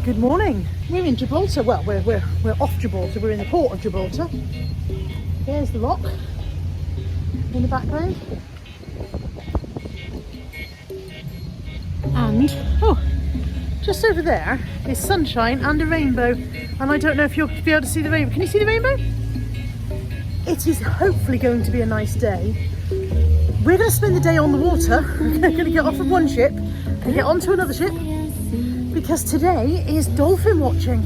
Good morning. We're in Gibraltar. Well, we're off Gibraltar. We're in the port of Gibraltar. There's the rock in the background. And just over there is sunshine and a rainbow. And I don't know if you'll be able to see the rainbow. Can you see the rainbow? It is hopefully going to be a nice day. We're going to spend the day on the water. We're going to get off of one ship and get onto another ship because today is dolphin watching.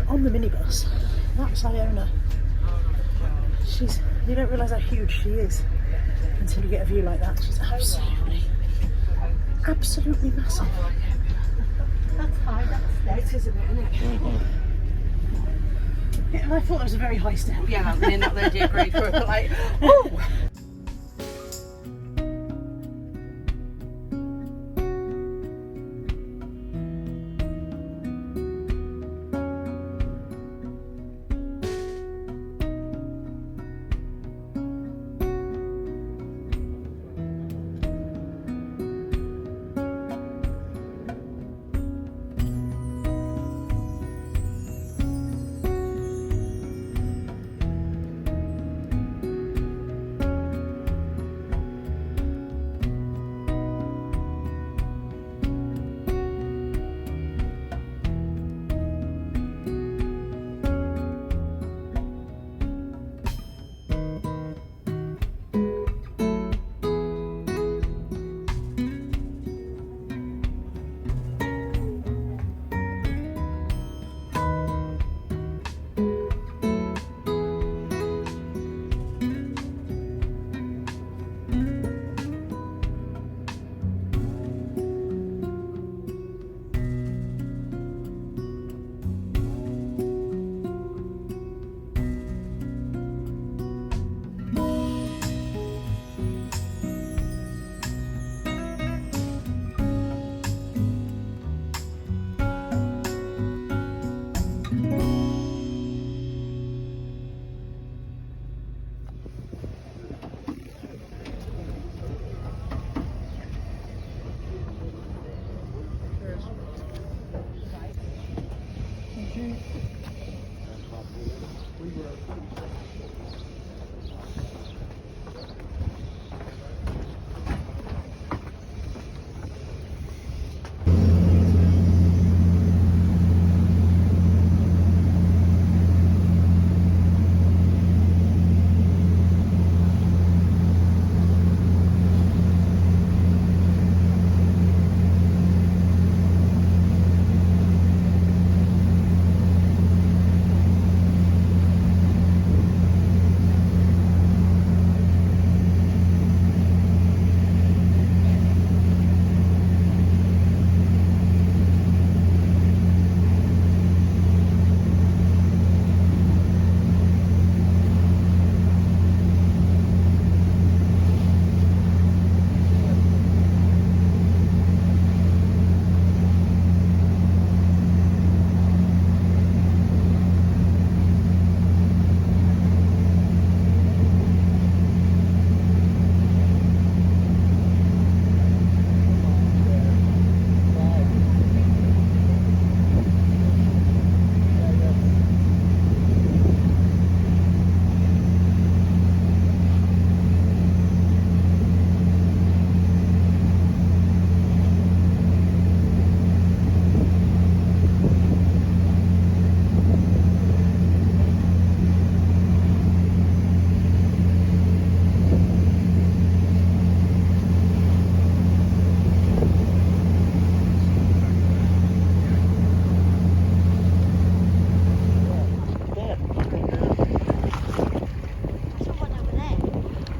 On the minibus, that's Iona. You don't realise how huge she is until you get a view like that. She's absolutely massive. That's high, that's It is a bit, isn't it? Yeah, and I thought that was a very high step. Yeah, we're not there, dear grief. We're like, oh!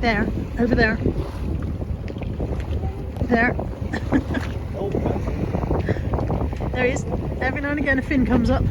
There, over there. There. There he is. Every now and again a fin comes up.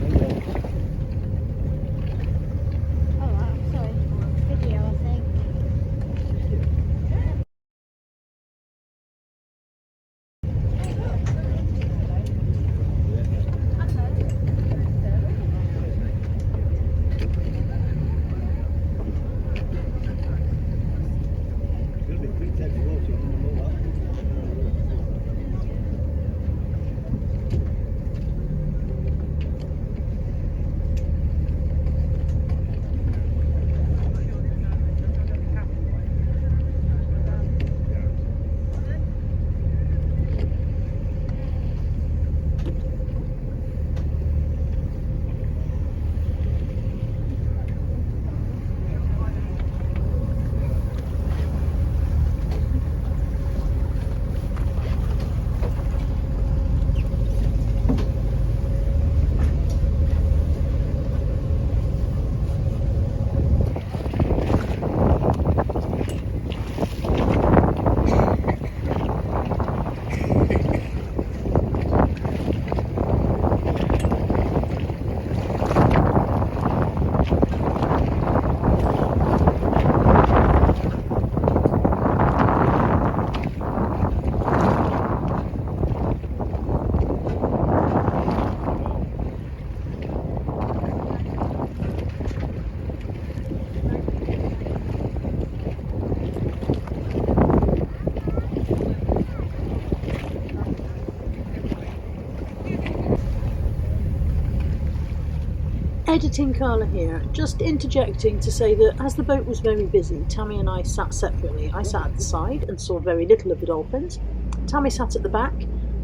Editing Carla here, just interjecting to say that as the boat was very busy, Tammy and I sat separately. I sat at the side and saw very little of the dolphins. Tammy sat at the back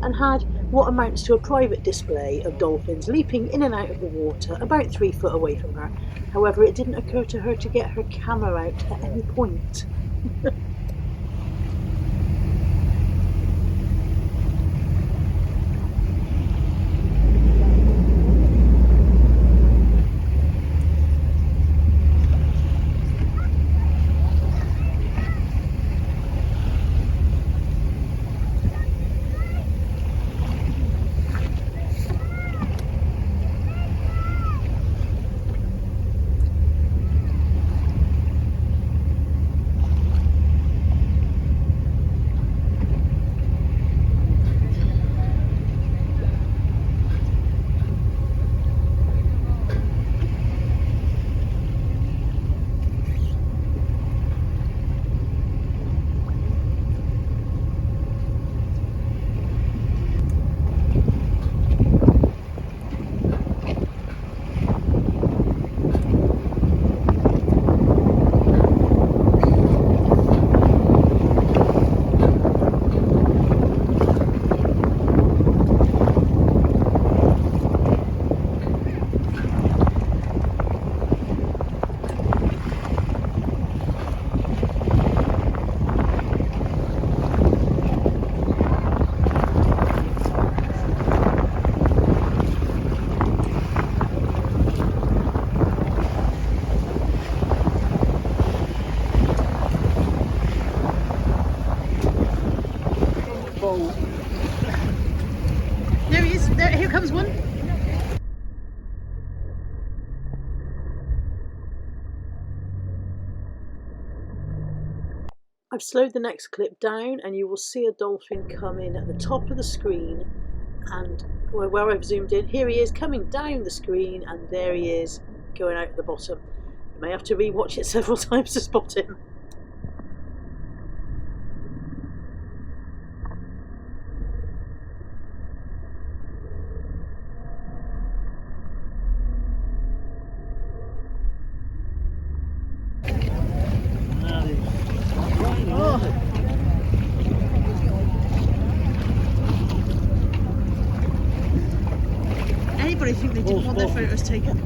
and had what amounts to a private display of dolphins leaping in and out of the water about 3 foot away from her. However, it didn't occur to her to get her camera out at any point. There he is. There, here comes one. I've slowed the next clip down and you will see a dolphin come in at the top of the screen, and where I've zoomed in, here he is coming down the screen, and there he is going out at the bottom. You may have to re-watch it several times to spot him. Anybody think they didn't want their photos taken?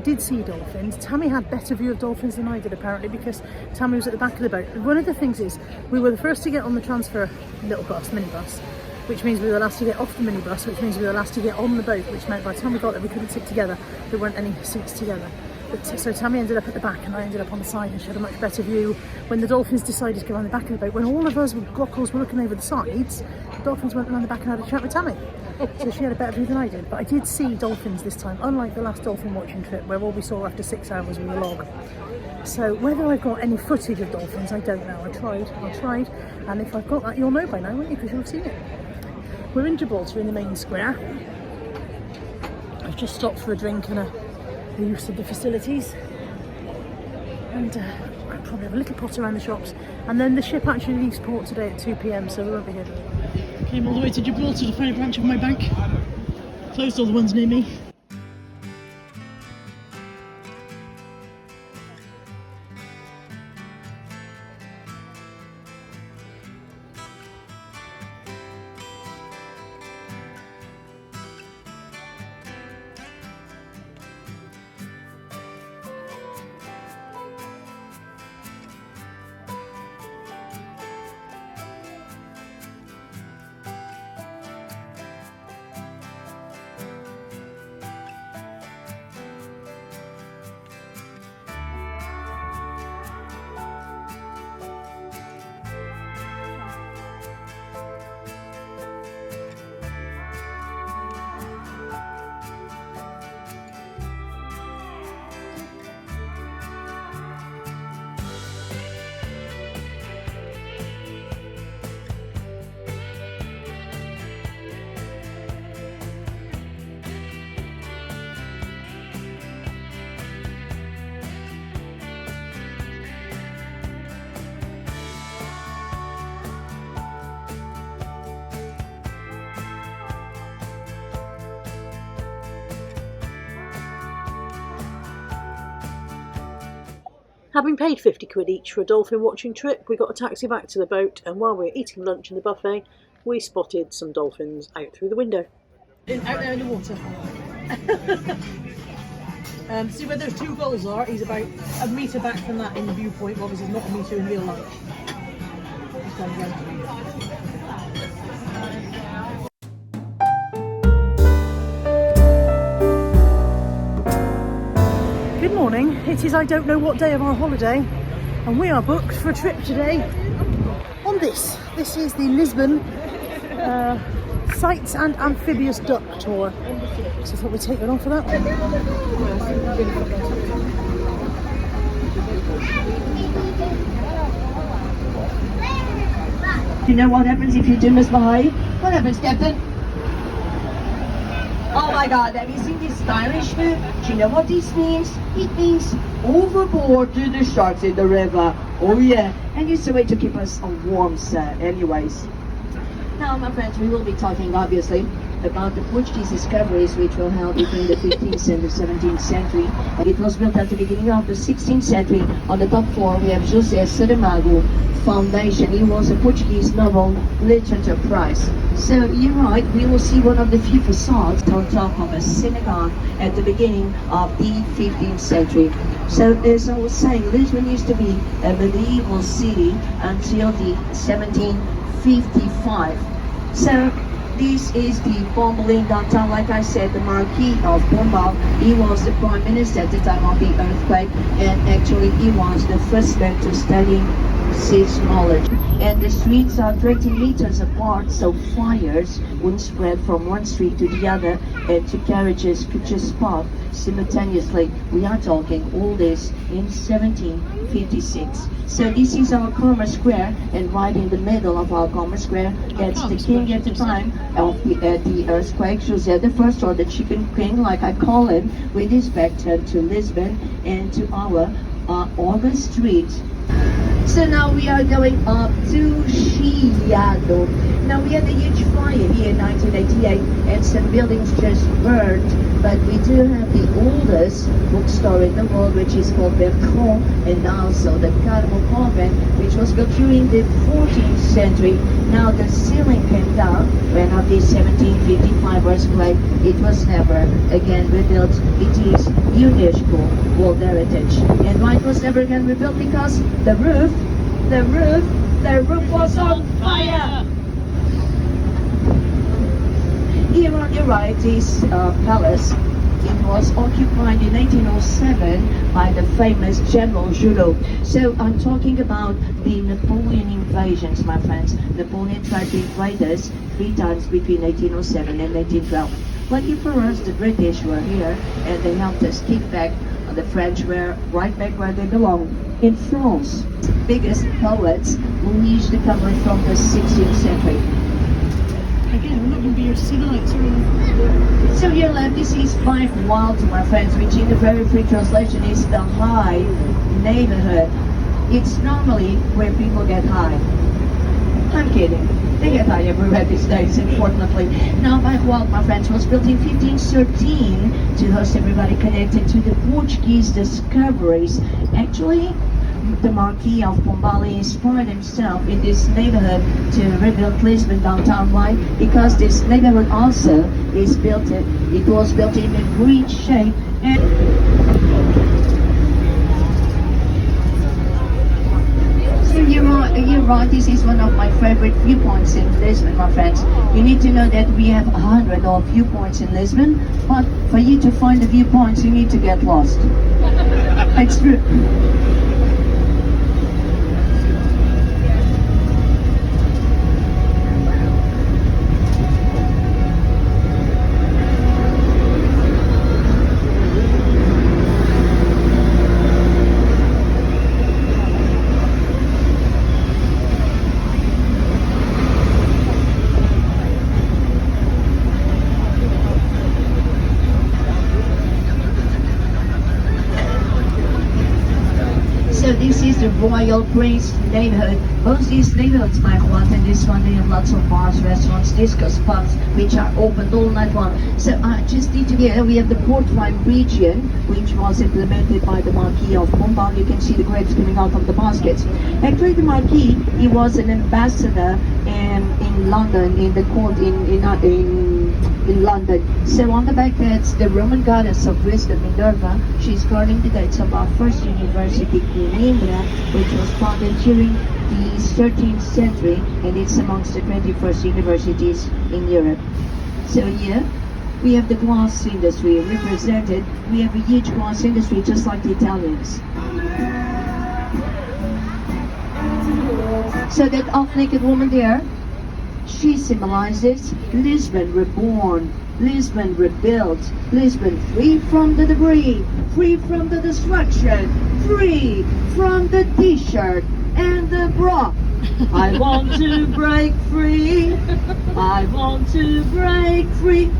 did see dolphins. Tammy had better view of dolphins than I did apparently, because Tammy was at the back of the boat. One of the things is we were the first to get on the transfer little bus, minibus, which means we were the last to get off the minibus, which means we were the last to get on the boat, which meant by the time we got there we couldn't sit together. There weren't any seats together. So Tammy ended up at the back and I ended up on the side, and she had a much better view when the dolphins decided to go around the back of the boat. When all of us with goggles were looking over the sides, the dolphins went around the back and had a chat with Tammy. So she had a better view than I did. But I did see dolphins this time, unlike the last dolphin watching trip where all we saw after 6 hours was a log. So whether I've got any footage of dolphins, I don't know. I tried, and if I've got that, you'll know by now, won't you? Because you'll have seen it. We're in Gibraltar in the main square. I've just stopped for a drink and a use of the facilities, and I'll probably have a little pot around the shops, and then the ship actually leaves port today at 2 p.m, so we won't be here. Came all the way to Gibraltar to find a branch of my bank. Closed all the ones near me. Having paid 50 quid each for a dolphin watching trip, we got a taxi back to the boat, and while we were eating lunch in the buffet, we spotted some dolphins out through the window. Out there in the water. See where those two gulls are? He's about a metre back from that in the viewpoint, obviously not a metre in real life. Good morning. It is I don't know what day of our holiday, and we are booked for a trip today on this. This is the Lisbon Sights and Amphibious Duck Tour. So I thought we'd take it on for that one. You know what happens if you do misbehave? What happens, Captain? Oh my God, have you seen this stylish move? Do you know what this means? It means overboard to the sharks in the river. Oh yeah, and it's a way to keep us warm, sir. Anyways. Now, my friends, we will be talking, obviously, about the Portuguese discoveries which were held between the 15th and the 17th century. And it was built at the beginning of the 16th century. On the top floor, we have José Saramago Foundation. He was a Portuguese Nobel Literature Prize. So you're right, we will see one of the few facades on top of a synagogue at the beginning of the 15th century. So as I was saying, Lisbon used to be a medieval city until the 1755. So this is the Pombalin downtown. Like I said, the Marquis of Pombal, he was the Prime Minister at the time of the earthquake, and actually he was the first man to study seismology. And the streets are 20 meters apart, so fires wouldn't spread from one street to the other, and two carriages could just park simultaneously. We are talking all this in 1756. So this is our Commerce Square, and right in the middle of our Commerce Square, that's the king at the time of the earthquake, José I, or the Chicken King, like I call him, with his back turned to Lisbon and to our August Street. So now we are going up to Chiado. Now we had a huge fire here in 1988 and some buildings just burned, but we do have the oldest bookstore in the world, which is called Bertrand, and also the Carmel Convent, which was built during the 14th century. Now the ceiling came down when of the 1755 earthquake. It was never again rebuilt. It is UNESCO World Heritage. And why it was never again rebuilt? Because the roof was on fire. Here on your right is palace. It was occupied in 1807 by the famous General Julot. So I'm talking about the Napoleon invasions, my friends. Napoleon tried to invade us 3 times between 1807 and 1812. Lucky for us, the British were here and they helped us kick back. The French were right back where they belong, in France. Biggest poets who used to come from the 16th century. Again, we're not going to be here to see the lights, are we? So here left, this is 5 Wild, my friends, which in the very free translation is the high neighborhood. It's normally where people get high. I'm kidding. They get high everywhere these days, unfortunately. Now, 5 Wild, my friends, was built in 1513 to host everybody connected to the Portuguese discoveries. Actually, the Marquis of Pombal inspired himself in this neighborhood to rebuild Lisbon downtown. Why? Because this neighborhood also is built, it was built in a great shape. And so you're right, this is one of my favorite viewpoints in Lisbon, my friends. You need to know that we have 100 of viewpoints in Lisbon, but for you to find the viewpoints, you need to get lost. It's true. So this is the Royal Prince neighborhood. Both these neighborhoods, my God, and this one, they have lots of bars, restaurants, discos, pubs, which are open all night long. So I just need to get, we have the Port Wine region, which was implemented by the Marquis of Pombal. You can see the grapes coming out of the baskets. Actually, the Marquis, he was an ambassador in London, in the court in London. So on the back that's the Roman goddess of wisdom, Minerva. She's guarding the gates of our first university, Coimbra, which was founded during the 13th century, and it's amongst the 21st universities in Europe. So here we have the glass industry represented. We have a huge glass industry, just like the Italians. So that half-naked woman there, she symbolizes Lisbon reborn, Lisbon rebuilt, Lisbon free from the debris, free from the destruction, free from the t-shirt and the bra. I want to break free, I want to break free.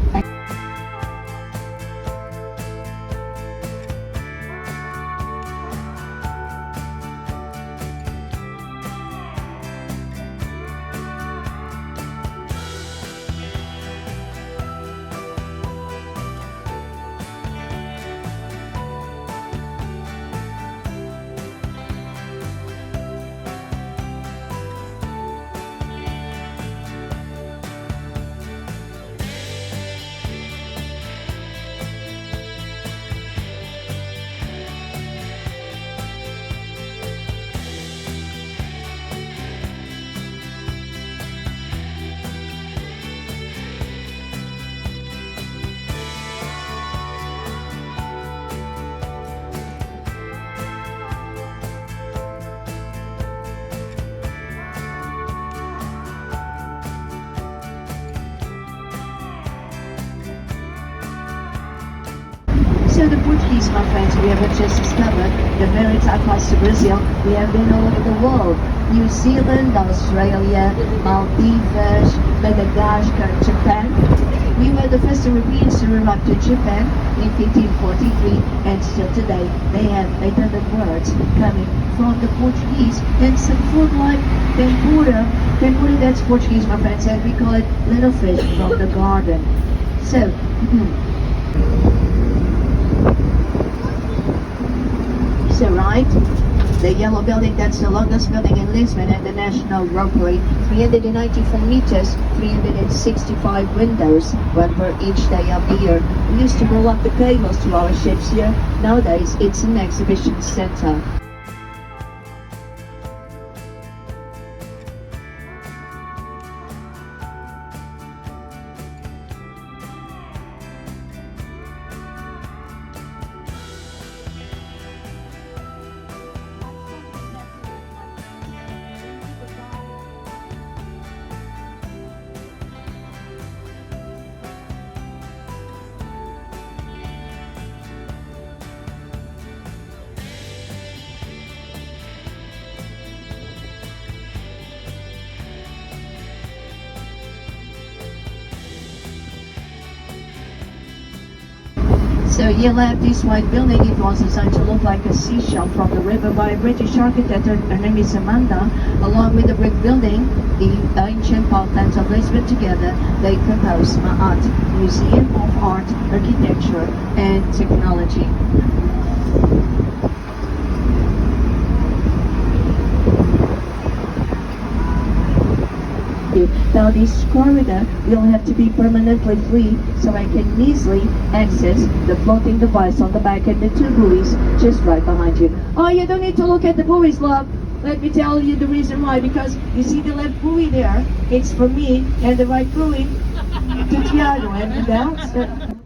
So the Portuguese, my friends, we have just discovered the maritime coast of Brazil. We have been all over the world. New Zealand, Australia, Maldives, Madagascar, Japan. We were the first Europeans to arrive to Japan in 1543, and still today they have 800 words coming from the Portuguese, and some food like tempura. Tempura, that's Portuguese, my friends, and we call it little fish from the garden. So, so right, The yellow building, that's the longest building in Lisbon and the national roadway. 394 meters, 365 windows, one for each day of the year. We used to roll up the cables to our ships here. Nowadays, it's an exhibition center. So you left this white building. It was designed to look like a seashell from the river by a British architect. Her name is Amanda. Along with the brick building, the ancient parklands of Lisbon together, they compose Maat, Museum of Art, Architecture and Technology. Now this corridor will have to be permanently free so I can easily access the floating device on the back and the two buoys just right behind you. Oh, you don't need to look at the buoys, love. Let me tell you the reason why. Because you see the left buoy there, it's for me, and the right buoy to Tiago, and that's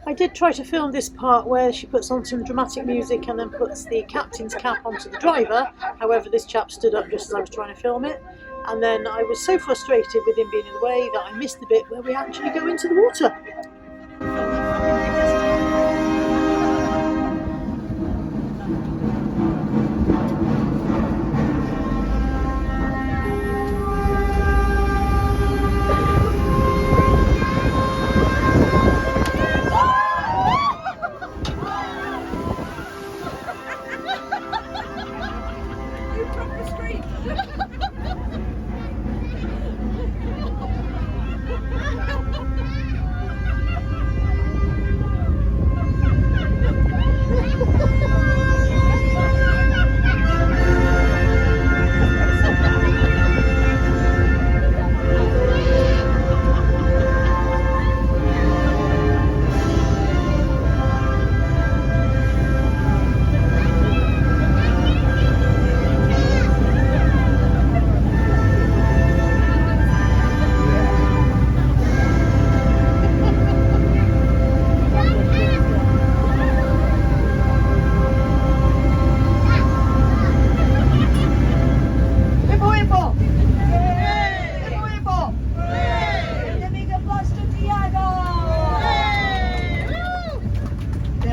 I did try to film this part where she puts on some dramatic music and then puts the captain's cap onto the driver. However, this chap stood up just as I was trying to film it. And then I was so frustrated with him being in the way that I missed the bit where we actually go into the water.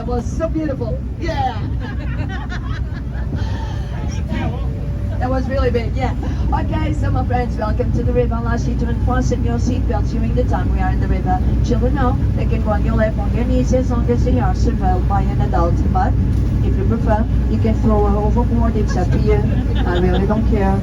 Was so beautiful. Yeah. That was really big, yeah. Okay, so my friends, welcome to the river. I'll ask you to unfasten your seatbelts during the time we are in the river. Children know they can go on your lap on your knees as long as they are surveilled by an adult. But if you prefer, you can throw her overboard. It's up to you. I really don't care.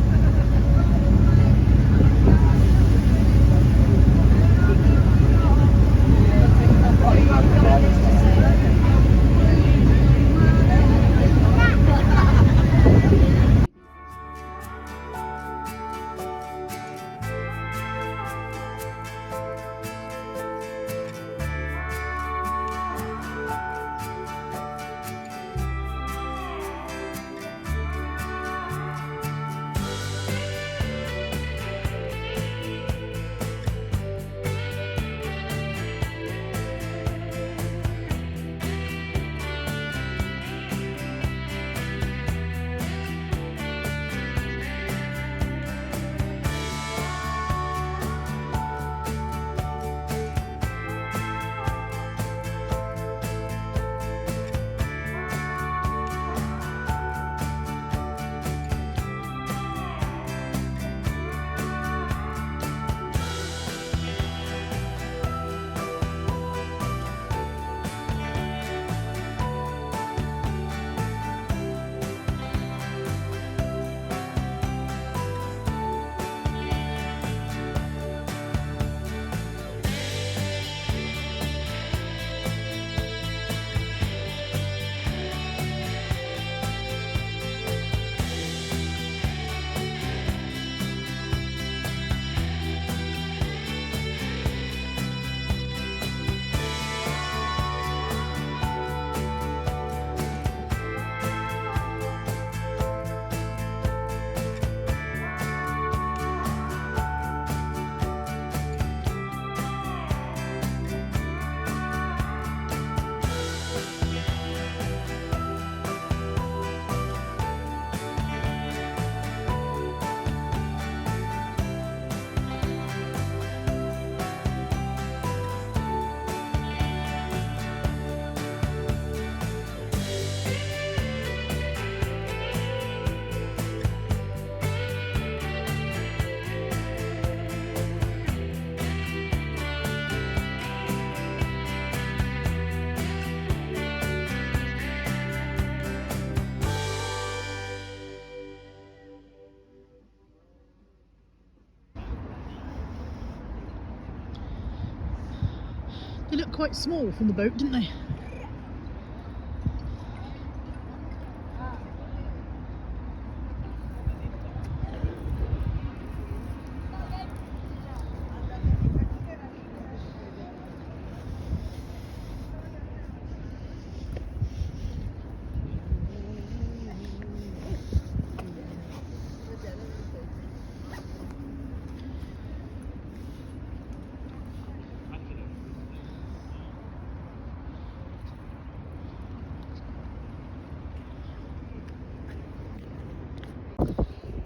They look quite small from the boat, didn't they?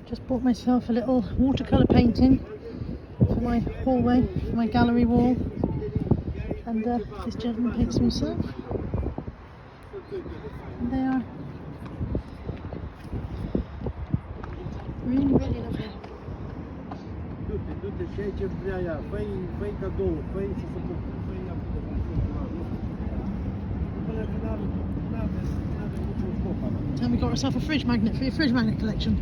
Just bought myself a little watercolour painting for my hallway, for my gallery wall, and this gentleman paints himself. And they are really, really lovely. Du-te și aici vrea ea, fă-i cadou, fă-i să se bucure, fă-i ea cu consultul ăla, nu? Până când n-are niciun scop acolo. And we got ourselves a fridge magnet for your fridge magnet collection.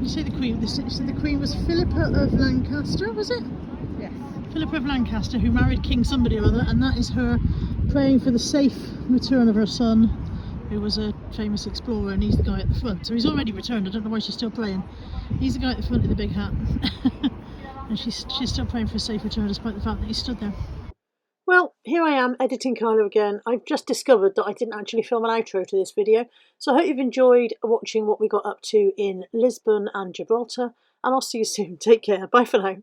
You say the Queen. You said the Queen was Philippa of Lancaster, was it? Yes. Philippa of Lancaster, who married King somebody or other, and that is her praying for the safe return of her son, who was a famous explorer, and he's the guy at the front. So he's already returned. I don't know why she's still praying. He's the guy at the front in the big hat, and she's still praying for a safe return despite the fact that he stood there. Well, here I am editing Carla again. I've just discovered that I didn't actually film an outro to this video, so I hope you've enjoyed watching what we got up to in Lisbon and Gibraltar, and I'll see you soon. Take care. Bye for now.